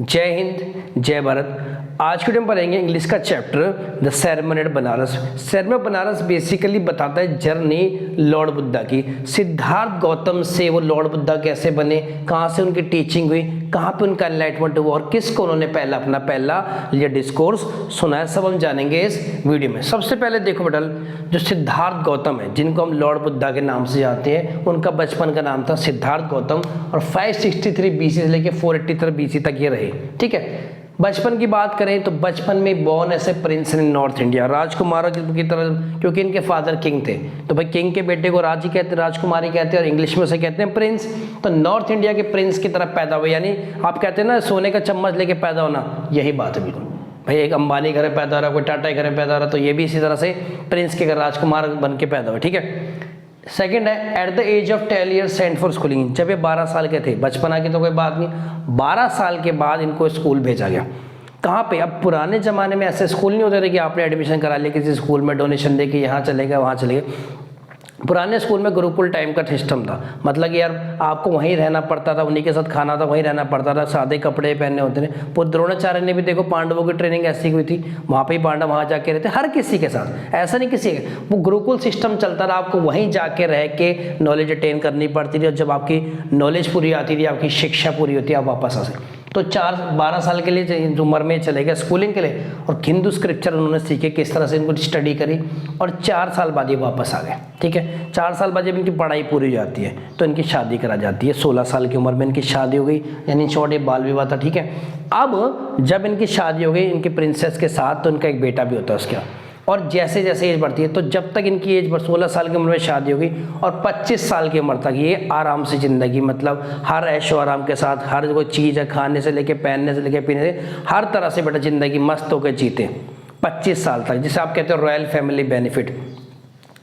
जय हिंद, जय भारत। आज के वीडियो में पढ़ेंगे इंग्लिश का chapter the ceremony eight Banaras. Ceremony of Banaras basically बताता है जर्नी लॉर्ड बुद्धा की, सिद्धार्थ गौतम से वो लॉर्ड बुद्धा कैसे बने, कहाँ से उनकी टीचिंग हुई, कहाँ पे उनका एनलाइटमेंट हुआ और किसको उन्होंने अपना पहला ये डिस्कोर्स सुनाया, सब हम जानेंगे इस वीडियो में। सबसे पहले देखो बेटा, जो सिद्धार्थ गौतम है जिनको हम लॉर्ड बुद्धा के नाम से जानते हैं, उनका बचपन का नाम था सिद्धार्थ गौतम और 563 BC से लेकर 483 BC तक ये रहे। ठीक है, बचपन की बात करें तो बचपन में बॉर्न ऐसे प्रिंस इन नॉर्थ इंडिया, राजकुमारों की तरह, क्योंकि इनके फादर किंग थे तो भाई किंग के बेटे को राज ही कहते हैं, राजकुमारी कहते हैं और इंग्लिश में से कहते हैं प्रिंस। तो नॉर्थ इंडिया के प्रिंस की तरह पैदा हुए, यानी आप कहते हैं ना सोने का चम्मच लेके पैदा होना, यही बात है बिल्कुल। भाई एक अंबानी घर में पैदा हो रहा है, कोई टाटा घर में पैदा हो रहा है, तो ये भी इसी तरह से प्रिंस के घर राजकुमार बन के पैदा हुए। ठीक है, सेकेंड है at the age of 12 years sent for schooling. जब ये 12 साल के थे, बचपना की तो कोई बात नहीं, 12 साल के बाद इनको स्कूल भेजा गया। कहाँ पे? अब पुराने ज़माने में ऐसे स्कूल नहीं होते थे कि आपने एडमिशन करा लिया किसी स्कूल में, डोनेशन दे के यहाँ चले गए वहाँ चले गए। पुराने स्कूल में गुरुकुल टाइम का सिस्टम था, मतलब कि यार आपको वहीं रहना पड़ता था, उन्हीं के साथ खाना था, वहीं रहना पड़ता था, सादे कपड़े पहनने होते थे। द्रोणाचार्य ने भी देखो पांडवों की ट्रेनिंग ऐसी हुई थी, वहाँ पे ही पांडव वहाँ जाके रहते, हर किसी के साथ, ऐसा नहीं किसी वो गुरुकुल सिस्टम चलता था, आपको वहीं जाके रह के नॉलेज अटेन करनी पड़ती थी और जब आपकी नॉलेज पूरी आती थी, आपकी शिक्षा पूरी होती है, आप वापस आ सकते। तो 12 साल के लिए उम्र में चले गए स्कूलिंग के लिए और हिंदू स्क्रिप्चर उन्होंने सीखे, किस तरह से इनको स्टडी करी और 4 साल बाद ये वापस आ गए। ठीक है, 4 साल बाद जब इनकी पढ़ाई पूरी हो जाती है तो इनकी शादी करा जाती है। 16 साल की उम्र में इनकी शादी हो गई, यानी छोटे बाल विवाह था। ठीक है, अब जब इनकी शादी हो गई इनकी प्रिंसेस के साथ, तो इनका एक बेटा भी होता है उसके, और जैसे जैसे एज बढ़ती है तो जब तक इनकी एज 16 साल की उम्र में शादी होगी और 25 साल की उम्र तक ये आराम से ज़िंदगी, मतलब हर ऐशो आराम के साथ, हर कोई चीज़ है, खाने से लेके पहनने से लेके पीने से, हर तरह से बेटा ज़िंदगी मस्त होकर जीते 25 साल तक, जिसे आप कहते हो रॉयल फैमिली बेनिफिट।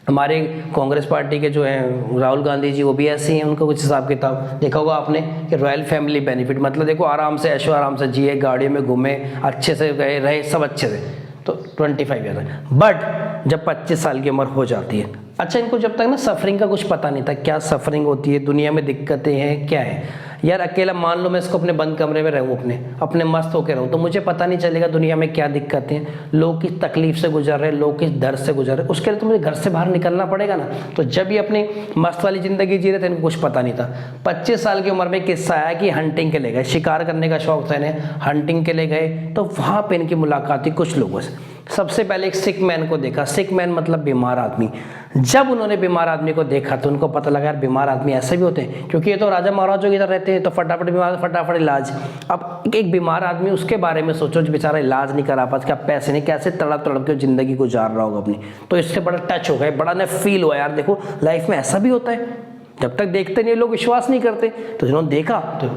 हमारे कांग्रेस पार्टी के जो हैं राहुल गांधी जी, वो भी ऐसे ही हैं, उनको कुछ हिसाब किताब देखा होगा आपने कि रॉयल फैमिली बेनिफिट मतलब देखो आराम से ऐशो आराम से जिए, गाड़ियों में घूमे, अच्छे से गए रहे, सब अच्छे से। तो 25 ईयर है, बट जब 25 साल की उम्र हो जाती है, अच्छा इनको जब तक ना सफरिंग का कुछ पता नहीं था, क्या सफरिंग होती है, दुनिया में दिक्कतें हैं क्या है। यार अकेला मान लो मैं इसको अपने बंद कमरे में रहूँ, अपने मस्त होकर रहूँ, तो मुझे पता नहीं चलेगा दुनिया में क्या दिक्कतें हैं, लोग किस तकलीफ से गुजर रहे हैं, लोग किस दर्द से गुजर रहे हैं। उसके लिए तो मुझे घर से बाहर निकलना पड़ेगा ना। तो जब ये अपनी मस्त वाली ज़िंदगी जी रहे थे, इनको कुछ पता नहीं था। 25 साल की उम्र में किस्सा आया कि हंटिंग के लिए गए, शिकार करने का शौक था इन्हें, हंटिंग के लिए गए, तो वहाँ पर इनकी मुलाकात हुई कुछ लोगों से। सबसे पहले एक सिक मैन को देखा, सिक मैन मतलब बीमार आदमी। जब उन्होंने बीमार आदमी को देखा तो उनको पता लगा यार बीमार आदमी ऐसे भी होते हैं, क्योंकि ये तो राजा महाराजों की तरह रहते हैं, तो फटाफट बीमार, फटाफट इलाज। अब एक बीमार आदमी, उसके बारे में सोचो जो बेचारा इलाज नहीं करा पाता, क्या पैसे नहीं, कैसे तड़प तड़प के जिंदगी गुजार रहा होगा अपनी। तो इससे बड़ा टच हो गया, बड़ा ने फील हुआ यार देखो लाइफ में ऐसा भी होता है। जब तक देखते नहीं लोग विश्वास नहीं करते, तो जिन्होंने देखा तो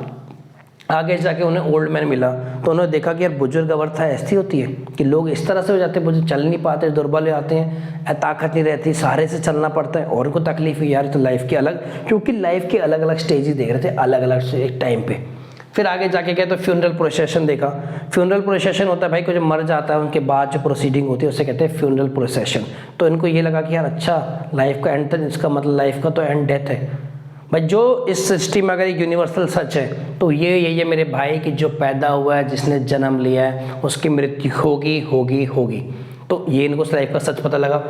आगे जाके उन्हें ओल्ड मैन मिला, तो उन्होंने देखा कि यार बुजुर्ग अवस्था ऐसी होती है कि लोग इस तरह से हो जाते हैं, बुजुर्ग चल नहीं पाते, दुर्बल हो जाते हैं, ताकत नहीं रहती, सहारे से चलना पड़ता है और उनको तकलीफ हुई यार। तो लाइफ की अलग, क्योंकि लाइफ के अलग अलग स्टेजेस देख रहे थे अलग अलग एक टाइम पे। फिर आगे जाके गए तो फ्यूनरल प्रोसेशन देखा। फ्यूनरल प्रोसेशन होता है भाई कोई जो मर जाता है उनके बाद जो प्रोसीडिंग होती है उसे कहते हैं फ्यूनरल प्रोसेशन। तो इनको ये लगा कि यार अच्छा लाइफ का एंड था, इसका मतलब लाइफ का तो एंड डेथ है भाई। जो इस सृष्टि में अगर एक यूनिवर्सल सच है तो ये मेरे भाई की जो पैदा हुआ है, जिसने जन्म लिया है, उसकी मृत्यु होगी होगी होगी। तो ये इनको उस लाइफ का सच पता लगा।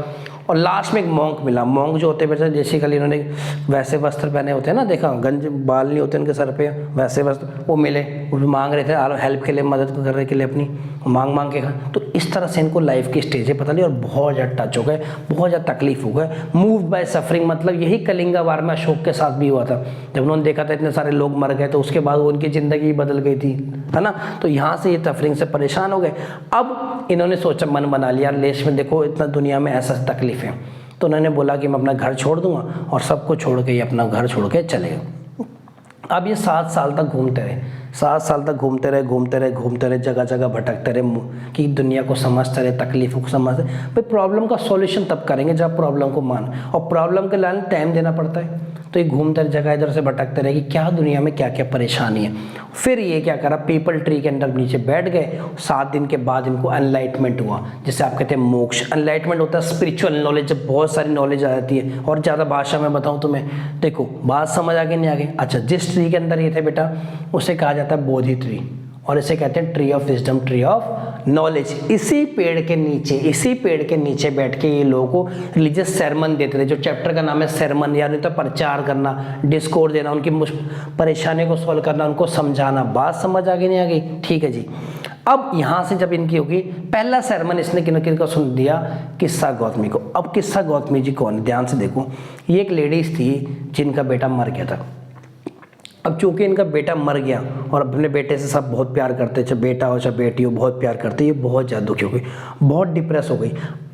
और लास्ट में एक मॉन्क मिला। मॉन्क जो होते हैं जैसे खाली इन्होंने वैसे वस्त्र पहने होते हैं ना, देखा गंज बाल नहीं होते उनके सर पे, वैसे वस्त्र, वो मिले, वो मांग रहे थे हेल्प के लिए, मदद करने के लिए अपनी, मांग के खा। तो इस तरह से इनको लाइफ की स्टेजें पता ली और बहुत ज़्यादा टच हो गए, बहुत ज़्यादा तकलीफ हो गए। मूव बाय सफरिंग मतलब यही कलिंगा वार में अशोक के साथ भी हुआ था। जब उन्होंने देखा था इतने सारे लोग मर गए तो उसके बाद उनकी ज़िंदगी बदल गई थी, है ना। तो यहाँ से ये सफरिंग से परेशान हो गए। अब इन्होंने सोचा, मन बना लिया लेश में देखो इतना दुनिया में ऐसा तकलीफ है, तो उन्होंने बोला कि मैं अपना घर छोड़ दूंगा और सबको छोड़ के ये अपना घर छोड़ के चले गए। अब ये 7 साल तक घूमते रहे, 7 साल तक घूमते रहे, जगह जगह भटकते रहे कि दुनिया को समझते रहे, तकलीफों को समझते। भाई प्रॉब्लम का सॉल्यूशन तब करेंगे जब प्रॉब्लम को मान, और प्रॉब्लम के लिए टाइम देना पड़ता है। तो ये घूमते जगह इधर से भटकते रहे कि क्या दुनिया में क्या क्या परेशानी है। फिर ये क्या करा, पीपल ट्री के अंदर नीचे बैठ गए। 7 दिन के बाद इनको एनलाइटमेंट हुआ, जिसे आप कहते हैं मोक्ष। एनलाइटमेंट होता है स्पिरिचुअल नॉलेज, जब बहुत सारी नॉलेज आ जाती है। और ज़्यादा भाषा में बताऊँ तुम्हें, देखो बात समझ आ गई नहीं आ गई। अच्छा, जिस ट्री के अंदर ये थे बेटा उसे कहा जाता है बोधि ट्री। और इसे कहते हैं tree of wisdom, tree of knowledge. इसी पेड़ के नीचे बैठ के ये लोगों को रिलीजियस सेरमन देते थे। जो चैप्टर का नाम है सेरमन, यानी तो प्रचार करना, डिस्कोर्स देना, उनकी परेशानी को सॉल्व करना, उनको समझाना। बात समझ आ गई नहीं आ गई? ठीक है जी। अब यहाँ से जब इनकी होगी, पहला सेरमन इसने किन को सुन दिया? किस्सा गौतमी को। अब किस्सा गौतमी जी कौन? ध्यान से देखो, ये एक लेडीज थी जिनका बेटा मर गया था। अब चूंकि इनका बेटा मर गया और अपने बेटे से सब बहुत प्यार करते, चाहे बेटा हो चाहे बेटी हो, बहुत प्यार करते, ये बहुत ज़्यादा दुखी हो गई, बहुत डिप्रेस हो गई।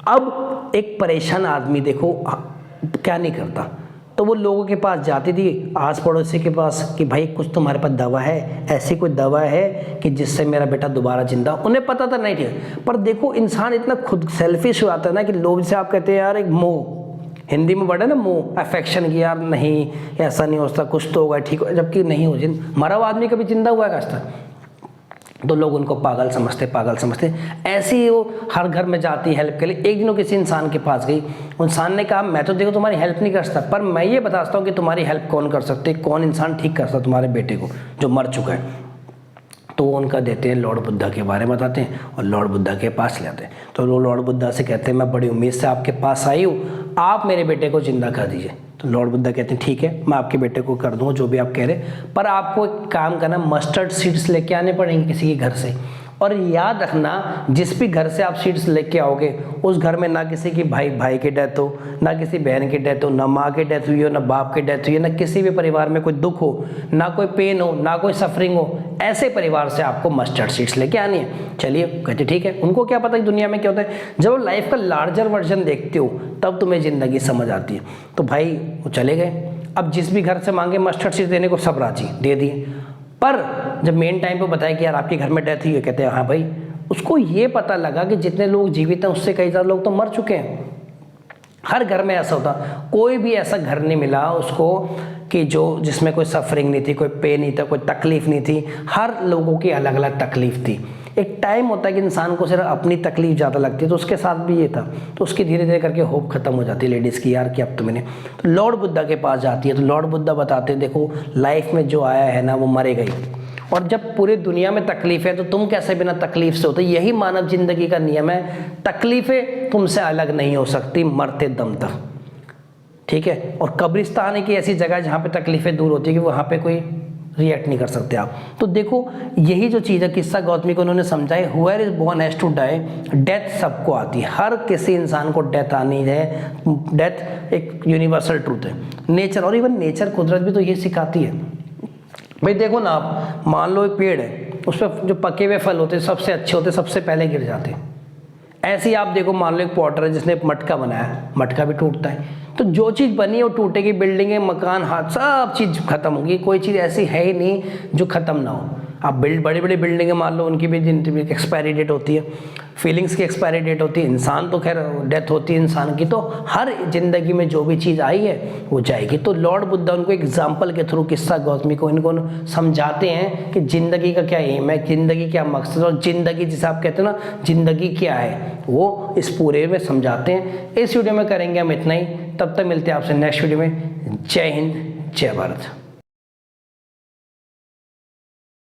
अब एक परेशान आदमी देखो क्या नहीं करता, तो वो लोगों के पास जाती थी, आस पड़ोसी के पास, कि भाई कुछ तुम्हारे पास दवा है, ऐसी कोई दवा है कि जिससे मेरा बेटा दोबारा जिंदा। उन्हें पता था नहीं ठीक, पर देखो इंसान इतना खुद सेल्फिश हो जाता है ना कि लोग से आप कहते हैं यार एक मोह, हिंदी में वर्ड है ना मोह, अफेक्शन की, यार नहीं ऐसा नहीं हो सकता, कुछ तो होगा ठीक हो, जबकि नहीं हो। मरा हुआ आदमी कभी जिंदा हुआ है आज तक? तो लोग उनको पागल समझते। ऐसे ही वो हर घर में जाती हेल्प के लिए। एक दिन वो किसी इंसान के पास गई, इंसान ने कहा मैं तो देखो तुम्हारी हेल्प नहीं कर सकता, पर मैं ये बता सकता हूँ कि तुम्हारी हेल्प कौन कर सकते, कौन इंसान ठीक कर सकता तुम्हारे बेटे को जो मर चुका है। तो वो उनका देते हैं, लॉर्ड बुद्धा के बारे में बताते हैं और लॉर्ड बुद्धा के पास ले आते हैं। तो वो लॉर्ड बुद्धा से कहते हैं मैं बड़ी उम्मीद से आपके पास आई हूँ, आप मेरे बेटे को जिंदा कर दीजिए। तो लॉर्ड बुद्धा कहते हैं ठीक है, मैं आपके बेटे को कर दूँगा जो भी आप कह रहे, पर आपको एक काम करना, मस्टर्ड सीड्स लेके आने पड़ेंगे किसी के घर से। और याद रखना, जिस भी घर से आप सीड्स लेके आओगे उस घर में ना किसी की भाई की डेथ हो, ना किसी बहन की डेथ हो, ना माँ की डेथ हुई हो, ना बाप की डेथ हुई हो, ना किसी भी परिवार में कोई दुख हो, ना कोई पेन हो, ना कोई सफरिंग हो, ऐसे परिवार से आपको मस्टर्ड सीड्स लेके आनी है। चलिए कहते ठीक है। उनको क्या पता कि दुनिया में क्या होता है, जब लाइफ का लार्जर वर्जन देखते हो तब तुम्हें ज़िंदगी समझ आती है। तो भाई वो चले गए। अब जिस भी घर से मांगे मस्टर्ड सीड्स देने को सब राजी, दे दिए। पर जब मेन टाइम पे बताया कि यार आपके घर में डेथ हुई है, कहते हैं हाँ भाई। उसको ये पता लगा कि जितने लोग जीवित हैं उससे कई ज़्यादा लोग तो मर चुके हैं। हर घर में ऐसा होता, कोई भी ऐसा घर नहीं मिला उसको कि जिसमें कोई सफरिंग नहीं थी, कोई पेन नहीं था, कोई तकलीफ नहीं थी। हर लोगों की अलग अलग तकलीफ थी। एक टाइम होता है कि इंसान को सिर्फ अपनी तकलीफ ज़्यादा लगती है, तो उसके साथ भी ये था। तो उसकी धीरे धीरे करके होप खत्म हो जाती है लेडीज़ की, यार कि अब तो मैंने। तो लॉर्ड बुद्धा के पास जाती है, तो लॉर्ड बुद्धा बताते हैं देखो लाइफ में जो आया है ना वो मरेगा ही, और जब पूरी दुनिया में तकलीफ है तो तुम कैसे बिना तकलीफ से होते। यही मानव जिंदगी का नियम है, तकलीफें तुमसे अलग नहीं हो सकती मरते दम तक, ठीक है। और कब्रिस्तान है कि ऐसी जगह जहाँ पे तकलीफें दूर होती है कि वहाँ पे कोई रिएक्ट नहीं कर सकते आप। तो देखो यही जो चीज़ है, किस्सा गौतमी को उन्होंने समझाई, whoever is born has to die, death सबको आती है, हर किसी इंसान को डेथ आनी है। डेथ एक यूनिवर्सल ट्रूथ है, नेचर, और इवन नेचर कुदरत भी तो ये सिखाती है। भाई देखो ना, आप मान लो एक पेड़ है, उस पर जो पके हुए फल होते हैं सबसे अच्छे होते, सबसे पहले गिर जाते हैं। ऐसे ही आप देखो, मान लो एक पॉटर है जिसने मटका बनाया, मटका भी टूटता है। तो जो चीज़ बनी है वो टूटेगी, बिल्डिंगें, मकान, हाथ, सब चीज़ खत्म होगी। कोई चीज़ ऐसी है ही नहीं जो ख़त्म ना हो। आप बड़ी बड़ी बिल्डिंगें मान लो, उनकी भी एक्सपायरी डेट होती है, फीलिंग्स की एक्सपायरी डेट होती है, इंसान तो खैर डेथ होती है इंसान की। तो हर जिंदगी में जो भी चीज़ आई है वो जाएगी। तो लॉर्ड बुद्धा उनको एग्जाम्पल के थ्रू, किस्सा गौतमी को, इनको समझाते हैं कि ज़िंदगी का क्या एम है, ज़िंदगी क्या मकसद, और ज़िंदगी जिसे आप कहते हैं ना ज़िंदगी क्या है, वो इस पूरे में समझाते हैं। इस वीडियो में करेंगे हम इतना ही, तब तक मिलते हैं आपसे नेक्स्ट वीडियो में। जय हिंद, जय भारत।